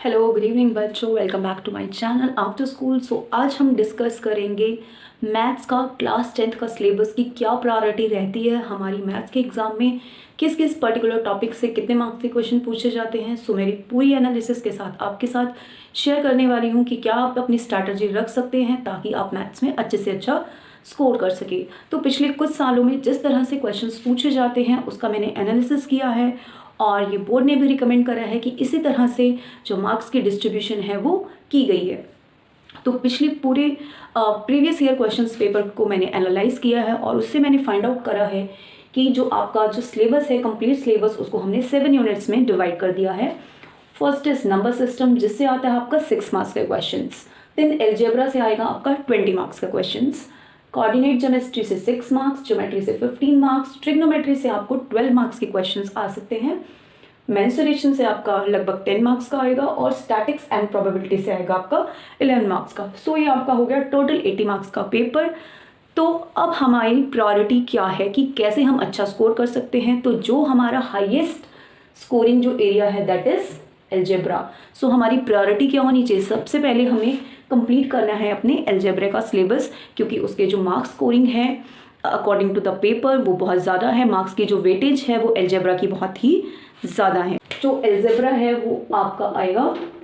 Hello good evening बच्चों, welcome back to my channel after school. So आज हम discuss करेंगे मैथ्स का क्लास 10th का सिलेबस की क्या प्रायोरिटी रहती है हमारी मैथ्स के एग्ज़ाम में, किस किस पर्टिकुलर टॉपिक से कितने मार्क्स के क्वेश्चन पूछे जाते हैं। सो मेरी पूरी एनालिसिस के साथ आपके साथ शेयर करने वाली हूँ कि क्या आप अपनी स्ट्रैटेजी रख सकते हैं ताकि आप मैथ्स में अच्छे से अच्छा स्कोर कर सके। तो पिछले कुछ सालों में जिस तरह से क्वेश्चंस पूछे जाते हैं उसका मैंने एनालिसिस किया है और ये बोर्ड ने भी रिकमेंड करा है कि इसी तरह से जो मार्क्स की डिस्ट्रीब्यूशन है वो की गई है। तो पिछले पूरे प्रीवियस ईयर क्वेश्चंस पेपर को मैंने एनालाइज किया है और उससे मैंने फाइंड आउट करा है कि जो आपका जो सिलेबस है, कंप्लीट सिलेबस, उसको हमने 7 यूनिट्स में डिवाइड कर दिया है। फर्स्ट इज नंबर सिस्टम, जिससे आता है आपका 6 मार्क्स का क्वेश्चंस। देन एल्जेब्रा से आएगा आपका 20 मार्क्स का क्वेश्चंस। कोऑर्डिनेट ज्योमेट्री से 6 मार्क्स, ज्योमेट्री से 15 मार्क्स, ट्रिग्नोमेट्री से आपको 12 मार्क्स के क्वेश्चंस आ सकते हैं। मेंसुरेशन से आपका लगभग 10 मार्क्स का आएगा और स्टैटिक्स एंड प्रोबेबिलिटी से आएगा आपका 11 मार्क्स का। सो ये आपका हो गया टोटल 80 मार्क्स का पेपर। तो अब हमारी प्रायोरिटी क्या है कि कैसे हम अच्छा स्कोर कर सकते हैं। तो जो हमारा हाईएस्ट स्कोरिंग जो एरिया है दैट इज एल्जेब्रा। सो हमारी प्रायोरिटी क्या होनी चाहिए, सबसे पहले हमें कंप्लीट करना है अपने एल्जेब्रा का सिलेबस, क्योंकि उसके जो मार्क्स स्कोरिंग है अकॉर्डिंग टू द पेपर वो बहुत ज़्यादा है। मार्क्स की जो वेटेज है वो एल्जेब्रा की बहुत ही ज़्यादा है। जो एल्जेब्रा है वो आपका आएगा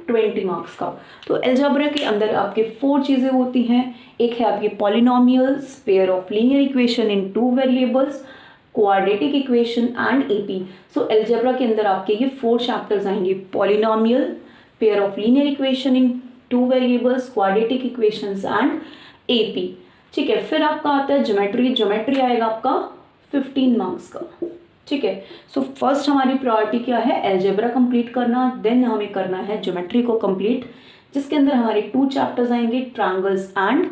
20 मार्क्स का। तो एल्जेब्रा के अंदर आपके 4 चीज़ें होती हैं। एक है आपके polynomials, pair of linear equation in 2 variables, quadratic equation and AP. So algebra के अंदर आपके ये 4 चैप्टर्स आएंगे, polynomial, pair of linear equation in 2 variables, quadratic equations and AP. ठीक है, फिर आपका आता है ज्योमेट्री। ज्योमेट्री आएगा आपका 15 मार्क्स का। ठीक है, सो फर्स्ट हमारी प्रायोरिटी क्या है, एल्जेब्रा कंप्लीट करना। देन हमें करना है ज्योमेट्री को कंप्लीट, जिसके अंदर हमारे 2 चैप्टर्स आएंगे, ट्रायंगल्स एंड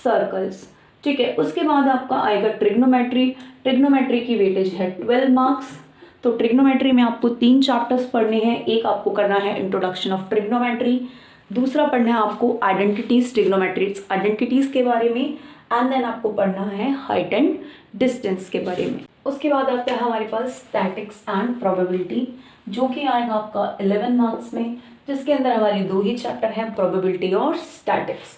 सर्कल्स। ठीक है, उसके बाद आपका आएगा ट्रिग्नोमेट्री। ट्रिग्नोमेट्री की वेटेज है 12 मार्क्स। तो ट्रिग्नोमेट्री में आपको 3 चैप्टर्स पढ़ने हैं। एक आपको करना है इंट्रोडक्शन ऑफ ट्रिग्नोमेट्री, दूसरा पढ़ना है आपको आइडेंटिटीज, ट्रिग्नोमेट्रिक्स आइडेंटिटीज के बारे में, एंड देन आपको पढ़ना है हाइट एंड डिस्टेंस के बारे में। उसके बाद आता है हमारे पास स्टैटिक्स एंड प्रोबेबिलिटी, जो कि आएगा आपका 11 मार्क्स में, जिसके अंदर हमारे 2 ही चैप्टर हैं, प्रोबेबिलिटी और स्टैटिक्स।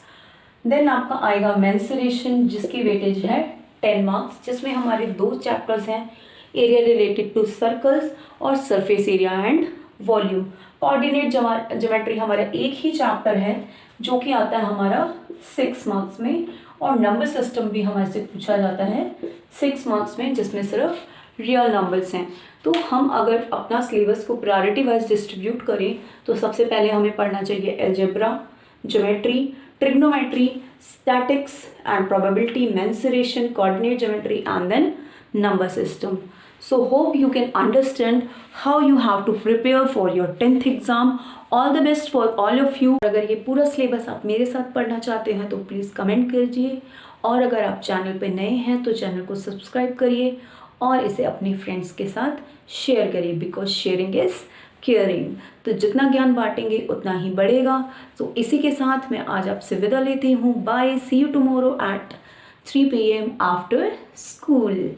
देन आपका आएगा मेंसुरेशन, जिसकी वेटेज है 10 मार्क्स, जिसमें हमारे 2 चैप्टर्स हैं, एरिया रिलेटेड टू सर्कल्स और surface area and volume. Coordinate geometry हमारा एक ही चैप्टर है जो कि आता है हमारा 6 मार्क्स में, और नंबर सिस्टम भी हमारे से पूछा जाता है 6 मार्क्स में, जिसमें सिर्फ रियल नंबर्स हैं। तो हम अगर अपना सिलेबस को प्रायोरिटी वाइज डिस्ट्रीब्यूट करें तो सबसे पहले हमें पढ़ना चाहिए algebra, geometry, trigonometry, statics and probability, mensuration, coordinate geometry and then number system. So hope you can understand how you have to prepare for your 10th exam. All the best for all of you. अगर ये पूरा syllabus आप मेरे साथ पढ़ना चाहते हैं तो प्लीज़ कमेंट कीजिए, और अगर आप चैनल पे नए हैं तो चैनल को सब्सक्राइब करिए और इसे अपने फ्रेंड्स के साथ शेयर करिए, बिकॉज शेयरिंग इज़ केयरिंग। तो जितना ज्ञान बांटेंगे उतना ही बढ़ेगा। तो इसी के साथ मैं आज आपसे विदा लेती हूँ। Bye, see you tomorrow at 3 PM after school.